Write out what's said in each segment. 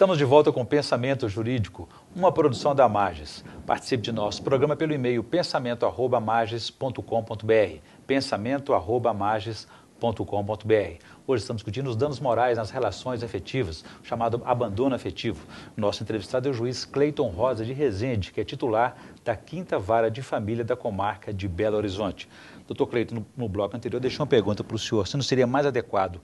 Estamos de volta com Pensamento Jurídico, uma produção da Magis. Participe de nosso programa pelo e-mail pensamento@magis.com.br, pensamento@magis.com.br. Hoje estamos discutindo os danos morais nas relações afetivas, o chamado abandono afetivo. Nosso entrevistado é o juiz Cleiton Rosa de Rezende, que é titular da 5ª Vara de Família da Comarca de Belo Horizonte. Doutor Cleiton, no bloco anterior, deixou uma pergunta para o senhor. Se não seria mais adequado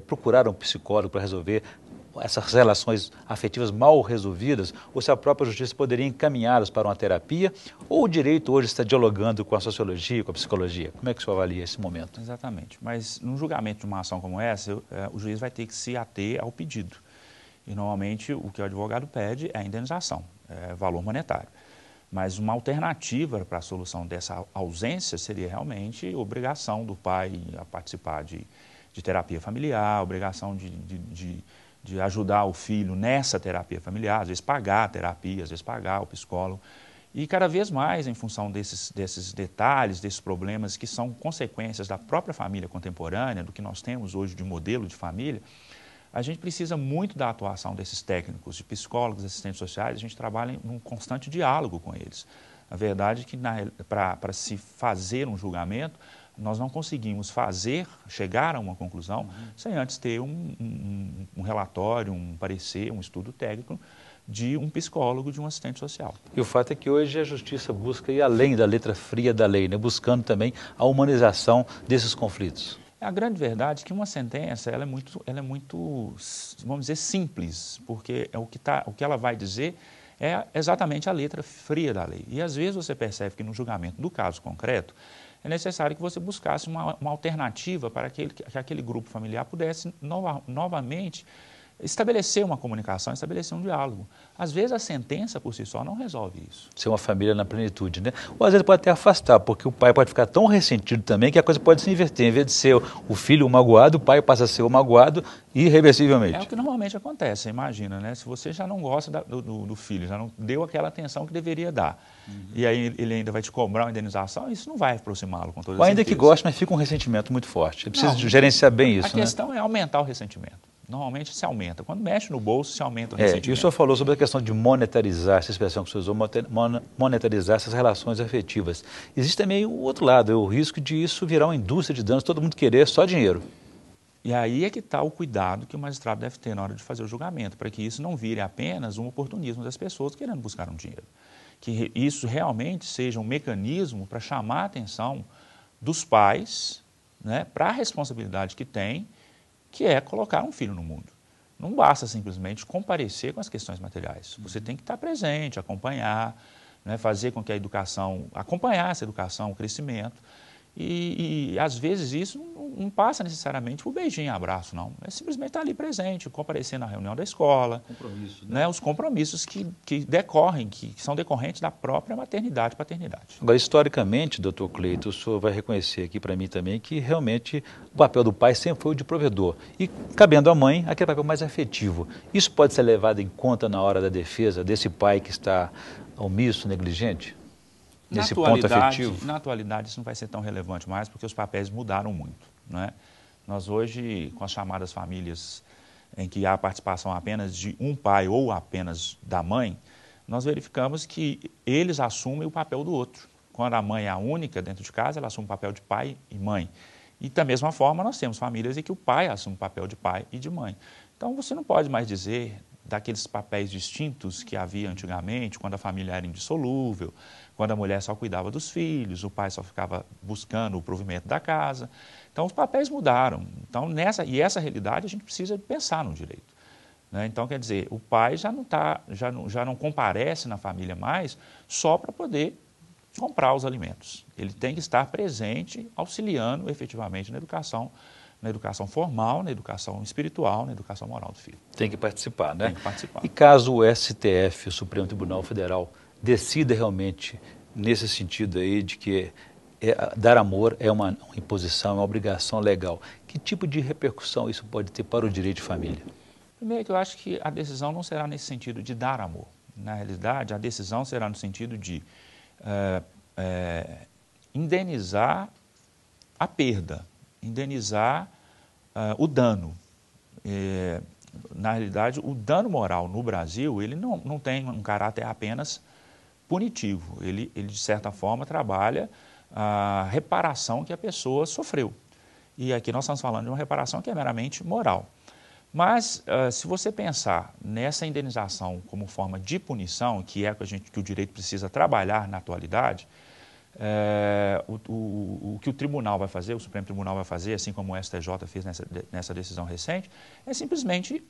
procurar um psicólogo para resolver essas relações afetivas mal resolvidas, ou se a própria justiça poderia encaminhá-los para uma terapia, ou o direito hoje está dialogando com a sociologia, com a psicologia? Como é que o senhor avalia esse momento? Exatamente, mas no julgamento de uma ação como essa, o juiz vai ter que se ater ao pedido. E normalmente o que o advogado pede é a indenização, é valor monetário. Mas uma alternativa para a solução dessa ausência seria realmente obrigação do pai a participar de terapia familiar, obrigação de ajudar o filho nessa terapia familiar, às vezes pagar a terapia, às vezes pagar o psicólogo. E cada vez mais, em função desses detalhes, desses problemas que são consequências da própria família contemporânea, do que nós temos hoje de modelo de família, a gente precisa muito da atuação desses técnicos, de psicólogos, assistentes sociais. A gente trabalha num constante diálogo com eles. A verdade é que para se fazer um julgamento, nós não conseguimos chegar a uma conclusão sem antes ter um relatório, um parecer, um estudo técnico de um psicólogo, de um assistente social. E o fato é que hoje a justiça busca ir além da letra fria da lei, né? Buscando também a humanização desses conflitos. A grande verdade é que uma sentença ela é muito, vamos dizer, simples, porque o que ela vai dizer é exatamente a letra fria da lei. E às vezes você percebe que no julgamento do caso concreto, é necessário que você buscasse uma alternativa para que aquele grupo familiar pudesse novamente estabelecer uma comunicação, estabelecer um diálogo. Às vezes a sentença por si só não resolve isso. Ser uma família na plenitude, né? Ou às vezes pode até afastar, porque o pai pode ficar tão ressentido também que a coisa pode se inverter. Em vez de ser o filho o magoado, o pai passa a ser o magoado irreversivelmente. É o que normalmente acontece, você imagina, né? Se você já não gosta do filho, já não deu aquela atenção que deveria dar, e aí ele ainda vai te cobrar uma indenização, isso não vai aproximá-lo com toda certeza. Ou ainda que goste, mas fica um ressentimento muito forte. É preciso gerenciar bem isso, A questão é aumentar o ressentimento. Normalmente se aumenta. Quando mexe no bolso, se aumenta o ressentimento. E o senhor falou sobre a questão de monetarizar, essa expressão que o senhor usou, monetarizar essas relações afetivas. Existe também o outro lado, o risco de isso virar uma indústria de danos, todo mundo querer só dinheiro. E aí é que está o cuidado que o magistrado deve ter na hora de fazer o julgamento, para que isso não vire apenas um oportunismo das pessoas querendo buscar um dinheiro. Que isso realmente seja um mecanismo para chamar a atenção dos pais, né, para a responsabilidade que tem, que é colocar um filho no mundo. Não basta simplesmente comparecer com as questões materiais. Você tem que estar presente, acompanhar, né, fazer com que a educação, acompanhar essa educação, o crescimento. E às vezes isso não passa necessariamente por beijinho e abraço, não. É simplesmente estar ali presente, comparecer na reunião da escola. Compromisso, né? Os compromissos que decorrem, que são decorrentes da própria maternidade e paternidade. Agora, historicamente, doutor Cleiton, o senhor vai reconhecer aqui para mim também que realmente o papel do pai sempre foi o de provedor. E, cabendo à mãe, aquele papel mais afetivo. Isso pode ser levado em conta na hora da defesa desse pai que está omisso, negligente? Nesse ponto afetivo? Na atualidade isso não vai ser tão relevante mais, porque os papéis mudaram muito, né? Nós hoje, com as chamadas famílias em que há a participação apenas de um pai ou apenas da mãe, nós verificamos que eles assumem o papel do outro. Quando a mãe é a única dentro de casa, ela assume o papel de pai e mãe. E da mesma forma nós temos famílias em que o pai assume o papel de pai e de mãe. Então você não pode mais dizer daqueles papéis distintos que havia antigamente, quando a família era indissolúvel, quando a mulher só cuidava dos filhos, o pai só ficava buscando o provimento da casa. Então, os papéis mudaram. Então, essa realidade a gente precisa pensar no direito, né? Então, quer dizer, o pai já não comparece na família mais só para poder comprar os alimentos. Ele tem que estar presente, auxiliando efetivamente na educação formal, na educação espiritual, na educação moral do filho. Tem que participar, né? Tem que participar. E caso o STF, o Supremo Tribunal Federal, decida realmente nesse sentido aí de que dar amor é uma imposição, é uma obrigação legal, que tipo de repercussão isso pode ter para o direito de família? Primeiro que eu acho que a decisão não será nesse sentido de dar amor. Na realidade, a decisão será no sentido de indenizar a perda, indenizar o dano. na realidade, o dano moral no Brasil, ele não tem um caráter apenas punitivo. Ele, de certa forma, trabalha a reparação que a pessoa sofreu. E aqui nós estamos falando de uma reparação que é meramente moral. Mas, se você pensar nessa indenização como forma de punição, que é que o direito precisa trabalhar na atualidade, o que o tribunal vai fazer, o Supremo Tribunal vai fazer, assim como o STJ fez nessa decisão recente, é simplesmente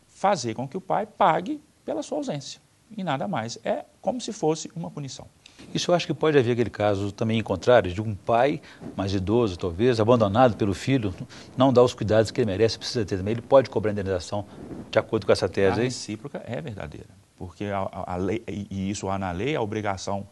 fazer com que o pai pague pela sua ausência. E nada mais. É como se fosse uma punição. Isso eu acho que pode haver aquele caso também em contrário, de um pai mais idoso, talvez, abandonado pelo filho, não dá os cuidados que ele merece, precisa ter também. Ele pode cobrar indenização de acordo com essa tese aí? A recíproca é verdadeira, porque a lei, e isso há na lei, a obrigação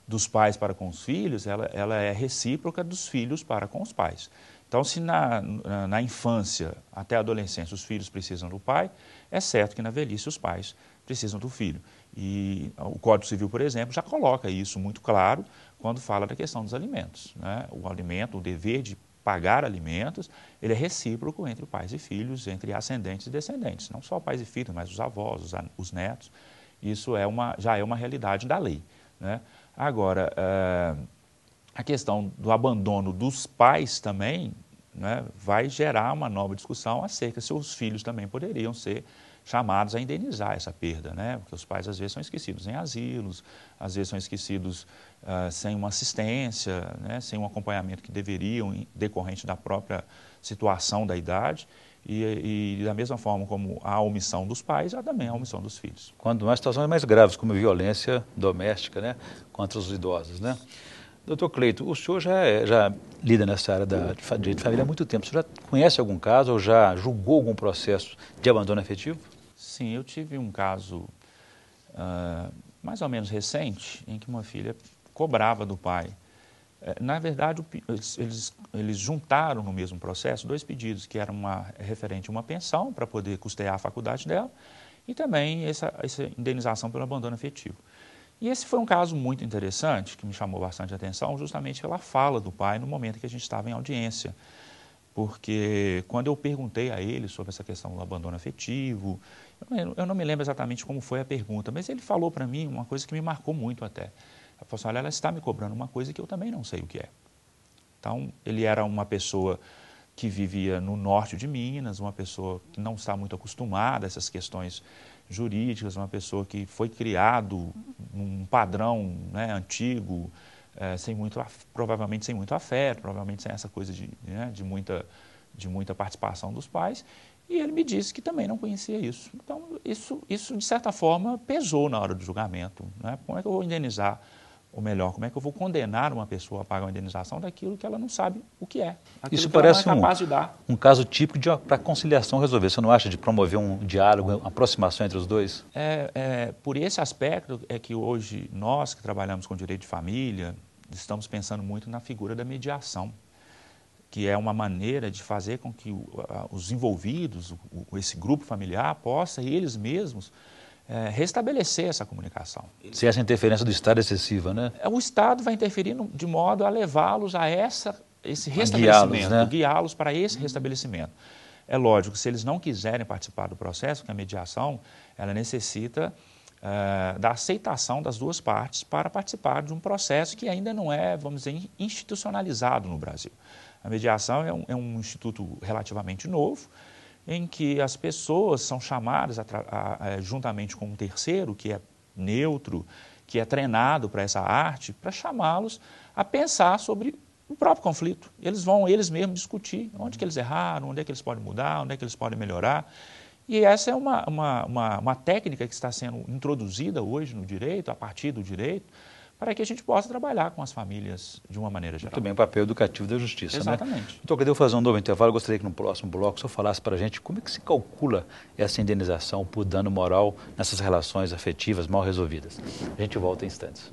dos pais para com os filhos, ela é recíproca dos filhos para com os pais. Então, se na infância até a adolescência os filhos precisam do pai, é certo que na velhice os pais precisam do filho. E o Código Civil, por exemplo, já coloca isso muito claro quando fala da questão dos alimentos, né? O alimento, o dever de pagar alimentos, ele é recíproco entre pais e filhos, entre ascendentes e descendentes. Não só pais e filhos, mas os avós, os netos. Isso já é uma realidade da lei, né? Agora, a questão do abandono dos pais também, né, vai gerar uma nova discussão acerca se os filhos também poderiam ser chamados a indenizar essa perda, né? Porque os pais às vezes são esquecidos em asilos, às vezes são esquecidos sem uma assistência, né? Sem um acompanhamento que deveriam, decorrente da própria situação da idade. E da mesma forma como há a omissão dos pais, há também a omissão dos filhos. Quando há situações mais graves, como violência doméstica, né, contra os idosos, né? Doutor Cleito, o senhor já lida nessa área de direito de família há muito tempo. O senhor já conhece algum caso ou já julgou algum processo de abandono afetivo? Sim, eu tive um caso mais ou menos recente, em que uma filha cobrava do pai. Na verdade, eles juntaram no mesmo processo dois pedidos, que eram referente a uma pensão para poder custear a faculdade dela e também essa indenização pelo abandono afetivo. E esse foi um caso muito interessante, que me chamou bastante atenção, justamente pela fala do pai no momento que a gente estava em audiência. Porque quando eu perguntei a ele sobre essa questão do abandono afetivo, eu não me lembro exatamente como foi a pergunta, mas ele falou para mim uma coisa que me marcou muito até. Ele falou assim, olha, ela está me cobrando uma coisa que eu também não sei o que é. Então, ele era uma pessoa que vivia no norte de Minas, uma pessoa que não está muito acostumada a essas questões jurídicas, uma pessoa que foi criado num padrão, né, antigo, provavelmente sem muito afeto, provavelmente sem essa coisa de muita participação dos pais, e ele me disse que também não conhecia isso. Então, isso de certa forma, pesou na hora do julgamento, né? Como é que eu vou indenizar, ou melhor, como é que eu vou condenar uma pessoa a pagar uma indenização daquilo que ela não sabe o que é? Isso parece um caso típico para conciliação resolver. Você não acha de promover um diálogo, uma aproximação entre os dois? Por esse aspecto é que hoje nós que trabalhamos com direito de família, estamos pensando muito na figura da mediação, que é uma maneira de fazer com que os envolvidos, esse grupo familiar, possa eles mesmos restabelecer essa comunicação. Se essa interferência do Estado é excessiva, né? O Estado vai interferir de modo a levá-los a esse restabelecimento, guiá-los para esse restabelecimento. É lógico, se eles não quiserem participar do processo, que a mediação, ela necessita da aceitação das duas partes para participar de um processo que ainda não é, vamos dizer, institucionalizado no Brasil. A mediação é um instituto relativamente novo, em que as pessoas são chamadas, juntamente com um terceiro, que é neutro, que é treinado para essa arte, para chamá-los a pensar sobre o próprio conflito. Eles vão, eles mesmos, discutir onde que eles erraram, onde é que eles podem mudar, onde é que eles podem melhorar. E essa é uma técnica que está sendo introduzida hoje no direito, a partir do direito, para que a gente possa trabalhar com as famílias de uma maneira geral. Também o papel educativo da justiça, exatamente, né? Então, quando eu fazer um novo intervalo, eu gostaria que no próximo bloco o senhor falasse para a gente como é que se calcula essa indenização por dano moral nessas relações afetivas mal resolvidas. A gente volta em instantes.